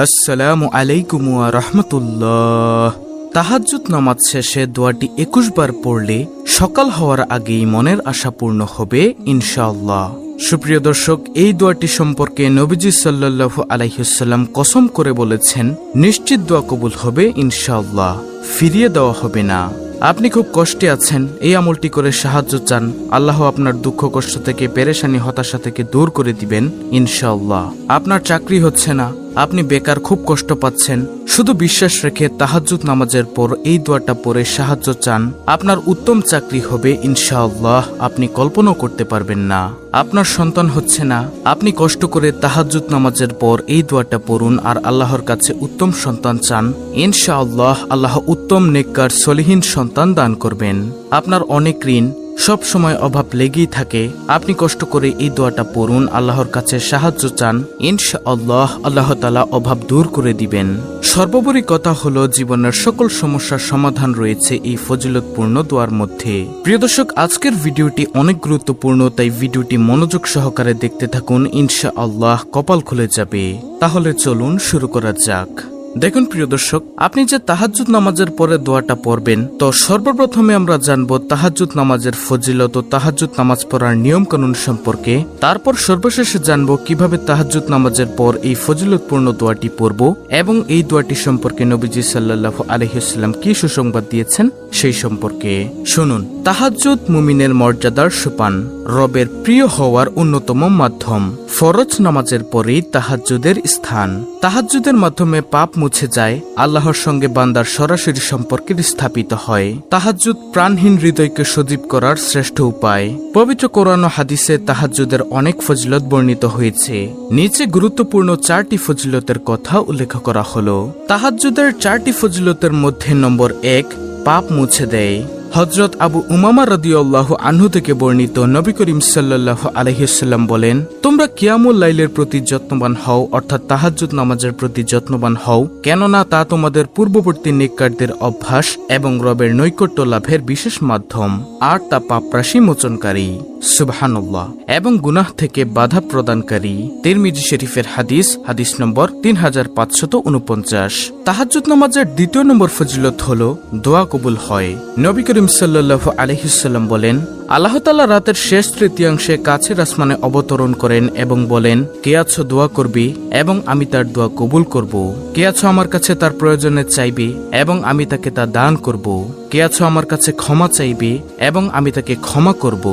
আসসালামু আলাইকুম ওয়া রাহমাতুল্লাহ। তাহাজ্জুদ নামাজ শেষে দোয়াটি 21 বার পড়লে সকাল হওয়ার আগেই মনের আশা পূর্ণ হবে ইনশাআল্লাহ। সুপ্রিয় দর্শক, এই দোয়াটি সম্পর্কে নবীজি সাল্লাল্লাহু আলাইহি ওয়াসাল্লাম কসম করে বলেছেন, নিশ্চিত দোয়া কবুল হবে ইনশাআল্লাহ, ফিরিয়ে দেওয়া হবে না। আপনি খুব কষ্টে আছেন, এই আমলটি করে সাহায্য চান, আল্লাহ আপনার দুঃখ কষ্ট থেকে, পেরেশানি হতাশা থেকে দূর করে দিবেন ইনশাআল্লাহ। আপনার চাকরি হচ্ছে না, আপনি বেকার, খুব কষ্ট পাচ্ছেন, শুধু বিশ্বাস রেখে তাহাজ্জুদ নামাজের পর এই দোয়াটা পড়ে সাহায্য চান, আপনার উত্তম চাকরি হবে ইনশাআল্লাহ। আপনি কল্পনাও করতে পারবেন না। আপনার সন্তান হচ্ছে না, আপনি কষ্ট করে তাহাজ্জুদ নামাজের পর এই দোয়াটা পড়ুন আর আল্লাহর কাছে উত্তম সন্তান চান, ইনশাআল্লাহ আল্লাহ উত্তম নেককার সলিহীন সন্তান দান করবেন। আপনার অনেক ঋণ, সব সময় অভাব লেগেই থাকে, আপনি কষ্ট করে এই দোয়াটা পড়ুন, আল্লাহর কাছে সাহায্য চান, ইনশাআল্লাহ আল্লাহ তাআলা অভাব দূর করে দিবেন। সর্বোপরি কথা হলো, জীবনের সকল সমস্যার সমাধান রয়েছে এই ফজিলতপূর্ণ দোয়ার মধ্যে। প্রিয় দর্শক, আজকের ভিডিওটি অনেক গুরুত্বপূর্ণ, তাই ভিডিওটি মনোযোগ সহকারে দেখতে থাকুন, ইনশাআল্লাহ কপাল খুলে যাবে। তাহলে চলুন শুরু করা যাক। দেখুন প্রিয় দর্শক, আপনি যে তাহাজ্জুদ নামাজের পরে দোয়াটা পড়বেন, তো সর্বপ্রথমে আমরা জানব তাহাজ্জুদ নামাজের ফজিলত ও তাহাজ্জুদ নামাজ পড়ার নিয়ম কানুন সম্পর্কে। তারপর সর্বশেষে জানব কিভাবে তাহাজ্জুদ নামাজের পর এই ফজিলতপূর্ণ দোয়াটি পড়ব এবং এই দোয়াটি সম্পর্কে নবীজি সাল্লাল্লাহু আলাইহি ওয়াসাল্লাম কি সুসংবাদ দিয়েছেন সেই সম্পর্কে। শুনুন, তাহাজ্জুদ মুমিনের মর্যাদার সোপান, রবের প্রিয় হওয়ার অন্যতম মাধ্যম। ফরজ নামাজের পরেই তাহাজ্জুদের স্থান। তাহাজ্জুদের মাধ্যমে পাপ মুছে যায়, আল্লাহর সঙ্গে বান্দার সরাসরি সম্পর্কে স্থাপিত হয়। তাহাজ্জুদ প্রাণহীন হৃদয়কে সজীব করার শ্রেষ্ঠ উপায়। পবিত্র কোরআন ও হাদিসে তাহাজ্জুদের অনেক ফজিলত বর্ণিত হয়েছে। নিচে গুরুত্বপূর্ণ 4টি ফজিলতের কথা উল্লেখ করা হলো। তাহাজ্জুদের 4টি ফজিলতের মধ্যে নম্বর 1, পাপ মুছে দেয়। হযরত আবু উমামা রাদিয়াল্লাহু আনহু থেকে বর্ণিত, নবী করিম সাল্লাল্লাহু আলাইহি ওয়াসাল্লাম বলেন, তোমরা কিয়ামুল লাইলের প্রতি যত্নবান হও, অর্থাৎ তাহাজ্জুদ নামাজের প্রতি যত্নবান হও, কেননা তা তোমাদের পূর্ববর্তী নেককারদের অভ্যাস এবং রবের নৈকট্য লাভের বিশেষ মাধ্যম, আর তা পাপরাশি মোচনকারী, সুবহানাল্লাহ, এবং গুনাহ থেকে বাধা প্রদানকারী। তিরমিজি শরীফের হাদিস নম্বর 3549। তাহাজ্জুদ নামাজের 2 নম্বর ফজিলত হলো দোয়া কবুল হয়। নবী করিম সাল্লাল্লাহু আলাইহি ওয়াসাল্লাম বলেন, আল্লাহ তাআলা রাতের শেষ তৃতীয়াংশে কাছের আসমানে অবতরণ করেন এবং বলেন, কে আছো দোয়া করবি এবং আমি তার দোয়া কবুল করব। কে আছো আমার কাছে তার প্রয়োজনে চাইবে এবং আমি তাকে তা দান করব। কে আছো আমার কাছে ক্ষমা চাইবে এবং আমি তাকে ক্ষমা করব।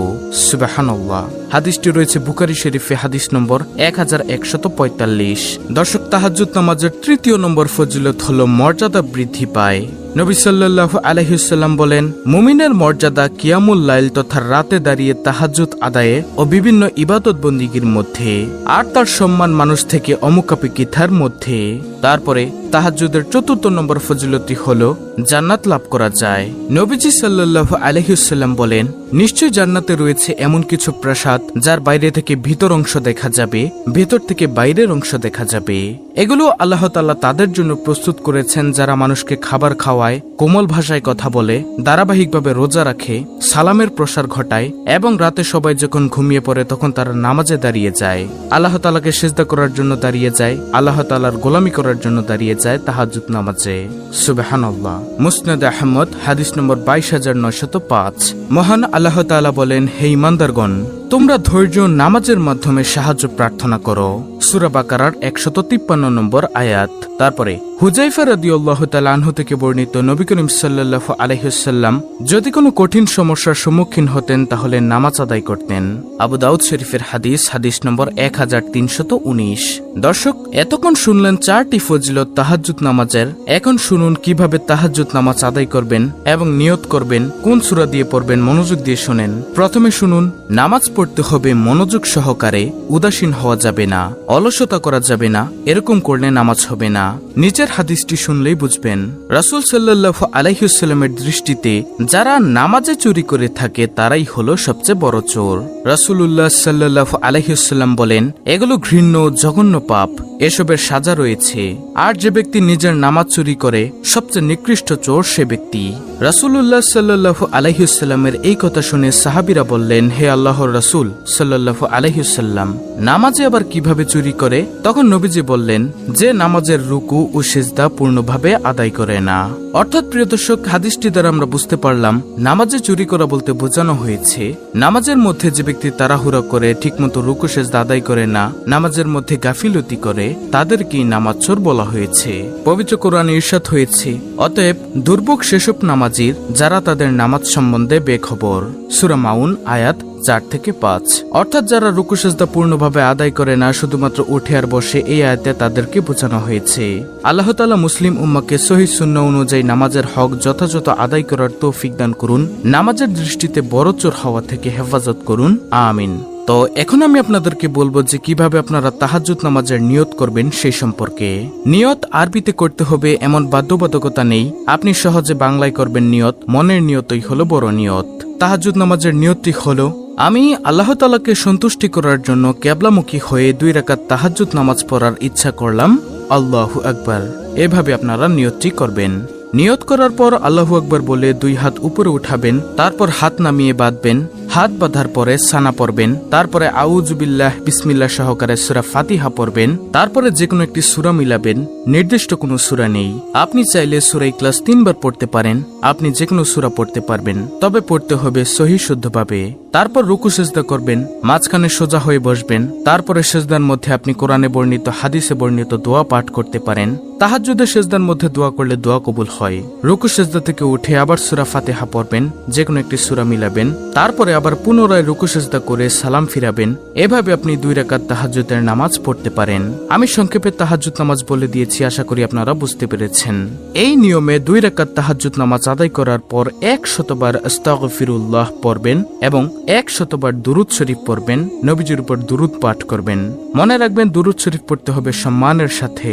সুবহানাল্লাহ। হাদিসটি রয়েছে বুখারী শরীফে হাদিস নম্বর 1145। দর্শক, তাহাজ্জুদ নামাজের 3য় নম্বর ফজিলত হলো মর্যাদা বৃদ্ধি পায়। নবী সাল্লাল্লাহু আলাইহি ওয়াসাল্লাম বলেন, মুমিনের মর্যাদা কিয়ামুল লাইল তথা রাতে দাঁড়িয়ে তাহাজ্জুদ আদায়ে ও বিভিন্ন ইবাদত বন্দিগির মধ্যে, আর তার সম্মান মানুষ থেকে অমুকাপিকিথার মধ্যে। তারপরে তাহাজ্জুদের 4র্থ নম্বর ফজিলতটি হলো জান্নাত লাভ করা যায়। নবীজি সাল্লাল্লাহু আলাইহি ওয়াসাল্লাম বলেন, নিশ্চয় জান্নাতে রয়েছে এমন কিছু প্রাসাদ যার বাইরে থেকে ভিতর অংশ দেখা যাবে, ভেতর থেকে বাইরের অংশ দেখা যাবে। এগুলো আল্লাহ তাআলা তাদের জন্য প্রস্তুত করেছেন যারা মানুষকে খাবার খাওয়ায়, কোমল ভাষায় কথা বলে, ধারাবাহিকভাবে রোজা রাখে, সালামের প্রসার ঘটায় এবং রাতে সবাই যখন ঘুমিয়ে পড়ে তখন তারা নামাজে দাঁড়িয়ে যায়, আল্লাহ তাআলাকে সিজদা করার জন্য দাঁড়িয়ে যায়, আল্লাহ তাআলার গোলামি করার জন্য দাঁড়িয়ে যায় তাহাজ্জুদ নামাজে। সুবহানাল্লাহ। মুসনাদ আহমদ হাদিস নম্বর 22905। মহান আল্লাহ তাআলা বলেন, হে ঈমানদারগণ, তোমরা ধৈর্য নামাজের মাধ্যমে সাহায্য প্রার্থনা করো। সূরা বাকারার 153 নম্বর আয়াত। তারপরে হুযায়ফা রাদিয়াল্লাহু তাআলা আনহু থেকে বর্ণিত, নবী করিম সাল্লাল্লাহু আলাইহি ওয়াসাল্লাম যদি কোনো কঠিন সমস্যার সম্মুখীন হতেন তাহলে নামাজ আদায় করতেন। আবু দাউদ শরীফের হাদিস নম্বর 1319। দর্শক, এতক্ষণ শুনলেন 4টি ফজিলত তাহাজ্জুদ নামাজের। এখন শুনুন কিভাবে তাহাজ্জুদ নামাজ আদায় করবেন এবং নিয়ত করবেন, কোন সূরা দিয়ে পড়বেন, মনোযোগ দিয়ে শুনেন। প্রথমে শুনুন, নামাজ পড়তে হবে মনোযোগ সহকারে, উদাসীন হওয়া যাবে না, অলসতা করা যাবে না, এরকম করলে নামাজ হবে না। নিচের হাদিসটি শুনলেই বুঝবেন রাসূল সাল্লাল্লাহু আলাইহি ওয়াসাল্লামের দৃষ্টিতে যারা নামাজে চুরি করে থাকে তারাই হলো সবচেয়ে বড় চোর। রাসূলুল্লাহ সাল্লাল্লাহু আলাইহি ওয়াসাল্লাম বলেন, এগুলো ঘৃণ্য জঘন্য পাপ, এসবের সাজা রয়েছে। আর যে ব্যক্তি নিজের নামাজ চুরি করে সবচেয়ে নিকৃষ্ট চোর সে ব্যক্তি। রাসূলুল্লাহ সাল্লাল্লাহু আলাইহি ওয়াসাল্লামের এই কথা শুনে সাহাবীরা বললেন, হে আল্লাহর রাসূল সাল্লাল্লাহু আলাইহি ওয়াসাল্লাম, নামাজে আবার কিভাবে চুরি করে? তখন নবীজি বললেন, যে নামাজের রুকু ও সিজদা পূর্ণভাবে আদায় করে না। অর্থাৎ প্রিয় দর্শক, হাদিসটি দ্বারা আমরা বুঝতে পারলাম নামাজে চুরি করা বলতে বোঝানো হয়েছে নামাজের মধ্যে যে ব্যক্তি তাড়াহুড়া করে ঠিকমতো রুকু সিজদা আদায় করে না, নামাজের মধ্যে গাফিলতি করে, তাদেরকেই নামাজ চোর বলা হয়েছে। পবিত্র কোরআনে ইরশাদ হয়েছে, অতএব দুর্ভোগ সেসব নামাজির যারা তাদের নামাজ সম্বন্ধে বেখবর। সূরা মাউন আয়াত 4 থেকে 5। অর্থাৎ যারা রুকু সিজদা পূর্ণভাবে আদায় করে না, শুধুমাত্র উঠে আর বসে, এই আয়াতে তাদেরকে বোঝানো হয়েছে। আল্লাহ তাআলা মুসলিম উম্মাহকে সহিহ সুন্নাহ অনুযায়ী নামাজের হক যথাযথ আদায় করার তৌফিক দান করুন। নামাজের দৃষ্টিতে বড় চোর হওয়া থেকে হেফাজত করুন, আমিন। তো এখন আমি আপনাদেরকে বলবো যে কিভাবে আপনারা তাহাজ্জুদ নামাজের নিয়ত করবেন সেই সম্পর্কে। নিয়ত আরবিতে করতে হবে এমন বাধ্যবাধকতা নেই, আপনি সহজে বাংলায় করবেন নিয়ত। মনের নিয়তই হলো বড় নিয়ত। তাহাজ্জুদ নামাজের নিয়তটি হলো, আমি আল্লাহ তাআলাকে সন্তুষ্টি করার জন্য কিবলামুখী হয়ে 2 রাকাত তাহাজ্জুদ নামাজ পড়ার ইচ্ছা করলাম, আল্লাহু আকবার। এভাবে আপনারা নিয়তটি করবেন। নিয়ত করার পর আল্লাহু আকবার বলে 2 হাত উপরে উঠাবেন, তারপর হাত নামিয়ে বাঁধবেন। হাত বাঁধার পরে সানা পড়বেন, তারপরে আউযু বিল্লাহ বিসমিল্লাহ সহকারে সূরা ফাতিহা পড়বেন। তারপরে যে কোনো একটি সূরা মিলাবেন। নির্দিষ্ট কোনো সূরা নেই, আপনি চাইলে সূরা ইখলাস 3 বার পড়তে পারেন। আপনি যে কোনো সূরা পড়তে পারবেন, তবে পড়তে হবে সহিহ শুদ্ধভাবে। তারপর রুকু সিজদা করবেন, মাঝখানে সোজা হয়ে বসবেন। তারপরে সিজদার মধ্যে আপনি কোরআনে বর্ণিত, হাদিসে বর্ণিত দোয়া পাঠ করতে পারেন। তাহাজ্জুদের সিজদার মধ্যে দোয়া করলে দোয়া কবুল হয়। রুকু সিজদা থেকে উঠে আবার সূরা ফাতিহা পড়বেন, যে কোনো একটি সূরা মিলাবেন। তারপরে আবার পুনরায় রুকু সিজদা করে সালাম ফিরাবেন। এভাবে আপনি 2 রাকাত তাহাজ্জুদের নামাজ পড়তে পারেন। আমি সংক্ষেপে তাহাজ্জুদ নামাজ বলে দিয়েছি, আশা করি আপনারা বুঝতে পেরেছেন। এই নিয়মে 2 রাকাত তাহাজ্জুদ নামাজ আদায় করার পর 100 বার আস্তাগফিরুল্লাহ পড়বেন এবং 100 বার দুরূদ শরীফ পড়বেন। নবীজির উপর দুরূদ পাঠ করবেন। মনে রাখবেন, দুরূদ শরীফ পড়তে হবে সম্মানের সাথে।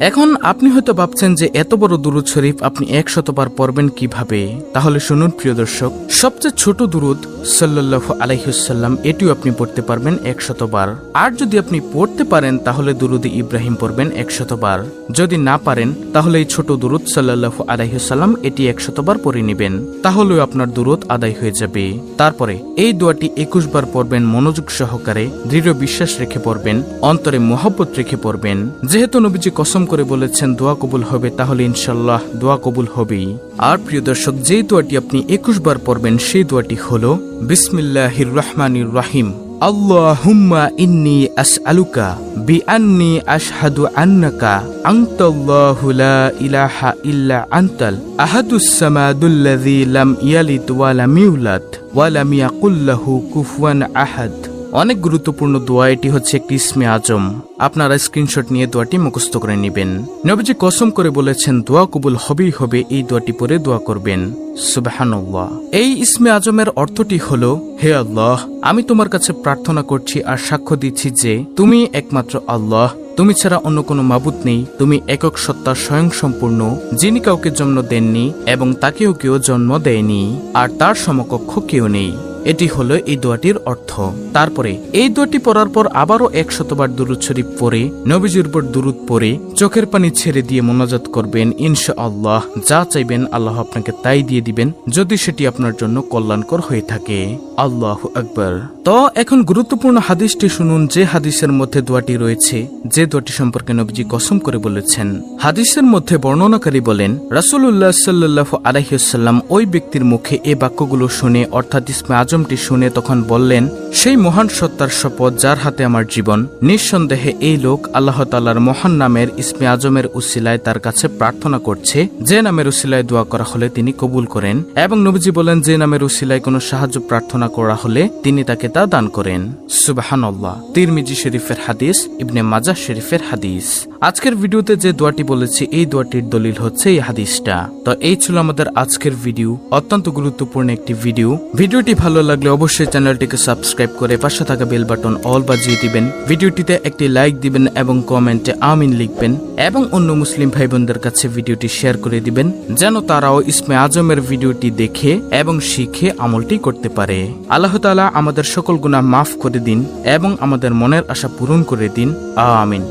এখন আপনি হয়তো ভাবছেন যে এত বড় দুরূদ শরীফ আপনি 100 বার পড়বেন কিভাবে? তাহলে শুনুন প্রিয় দর্শক, সবচেয়ে ছোট দুরূদ সাল্লাল্লাহু আলাইহি ওয়াসাল্লাম, এটিও আপনি পড়তে পারবেন 100 বার। আর যদি আপনি পড়তে পারেন তাহলে দুরূদ ইব্রাহিম পড়বেন 100 বার। যদি না পারেন তাহলে এই ছোট দুরূদ সাল্লাল্লাহু আলাইহি ওয়াসাল্লাম এটি 100 বার পড়ে নেবেন, তাহলেও আপনার দুরূদ আদায় হয়ে যাবে। তারপরে এই দোয়াটি 21 বার পড়বেন, মনোযোগ সহকারে, দৃঢ় বিশ্বাস রেখে পড়বেন, অন্তরে মহব্বত রেখে পড়বেন। যেহেতু নবীজি কসম করে বলেছেন দোয়া কবুল হবে, তাহলে ইনশাআল্লাহ দোয়া কবুল হবেই। আর প্রিয় দর্শক, যেই দোয়াটি আপনি 21 বার পড়বেন সেই দোয়াটি হলো বিসমিল্লাহির রহমানির রহিম। আল্লাহুম্মা ইন্নী আসআলুকা বিআন্নী আশহাদু আন্নাকা আনতাল্লাহু লা ইলাহা ইল্লা আনতাল আহাদুস সামাদুল্লাযী লাম ইয়ালিদ ওয়া লাম ইউলাদ ওয়া লাম ইয়াকুল লাহু কুফুয়ান আহাদ। অনেক গুরুত্বপূর্ণ দোয়া। এটি হচ্ছে একটি ইসমে আজম। আপনারা স্ক্রিনশট নিয়ে দোয়াটি মুখস্থ করে নেবেন। নবীজি কসম করে বলেছেন দোয়া কবুল হবেই হবে। এই দোয়াটি পড়ে দোয়া করবেন। সুবহানাল্লাহ। এই ইসমে আজমের অর্থটি হলো, হে আল্লাহ, আমি তোমার কাছে প্রার্থনা করছি আর সাক্ষ্য দিচ্ছি যে তুমি একমাত্র আল্লাহ, তুমি ছাড়া অন্য কোনো মাবুদ নেই। তুমি একক সত্তা, স্বয়ং সম্পূর্ণ, যিনি কাউকে জন্ম দেননি এবং তাকেও কেউ জন্ম দেয়নি, আর তার সমকক্ষ কেউ নেই। এটি হলো এই দোয়াটির অর্থ। তারপরে এই দোয়াটি পড়ার পর আবারও 100 বার দুরূদ শরীফ পড়ে, নবীজির উপর দুরূদ পড়ে, চোখের পানি ছেড়ে দিয়ে মোনাজাত করবেন। ইনশাআল্লাহ যা চাইবেন আল্লাহ আপনাকে তাই দিয়ে দিবেন, যদি সেটি আপনার জন্য কল্যাণকর হয়ে থাকে। আল্লাহু আকবার। তো এখন গুরুত্বপূর্ণ হাদিসটি শুনুন, যে হাদিসের মধ্যে দোয়াটি রয়েছে, যে দোয়াটি সম্পর্কে নবীজি কসম করে বলেছেন। হাদিসের মধ্যে বর্ণনাকারী বলেন, রাসূলুল্লাহ সাল্লাল্লাহু আলাইহি ওয়াসাল্লাম ওই ব্যক্তির মুখে এই বাক্যগুলো শুনে, অর্থাৎ ইসমে আজমটি শুনে তখন বললেন, সেই মহান সত্তার শপথ যার হাতে আমার জীবন, নিঃসন্দেহে এই লোক আল্লাহ তাআলার মহান নামের ইসমে আজমের উসিলায় তার কাছে প্রার্থনা করছে, যে নামের উসিলায় দোয়া করা হলে তিনি কবুল করেন। এবং নবীজি বলেন, যে নামের উসিলায় কোনো সাহায্য প্রার্থনা করা হলে তিনি তাকে তা দান করেন। সুবহানাল্লাহ। তিরমিজি শরীফের হাদিস, ইবনে মাজাহ শরীফের হাদিস। আজকের ভিডিওতে যে দোয়াটি বলেছি এই দোয়াটির দলিল হচ্ছে এই হাদিসটা। তো এই ছিল আমাদের আজকের ভিডিও, অত্যন্ত গুরুত্বপূর্ণ একটি ভিডিওটি ভালো লাগলে অবশ্যই চ্যানেলটিকে সাবস্ক্রাইব করে পাশে থাকা বেল বাটন অল বাজিয়ে দিবেন। ভিডিওটিতে একটি লাইক দিবেন এবং কমেন্টে আমিন লিখবেন এবং অন্য মুসলিম ভাই বোনদের কাছে ভিডিওটি শেয়ার করে দিবেন যেন তারাও ইসমে আজমের ভিডিওটি দেখে এবং শিখে আমলটি করতে পারে। আল্লাহ তাআলা আমাদের সকল গুনাহ মাফ করে দিন এবং আমাদের মনের আশা পূরণ করে দিন। আমিন।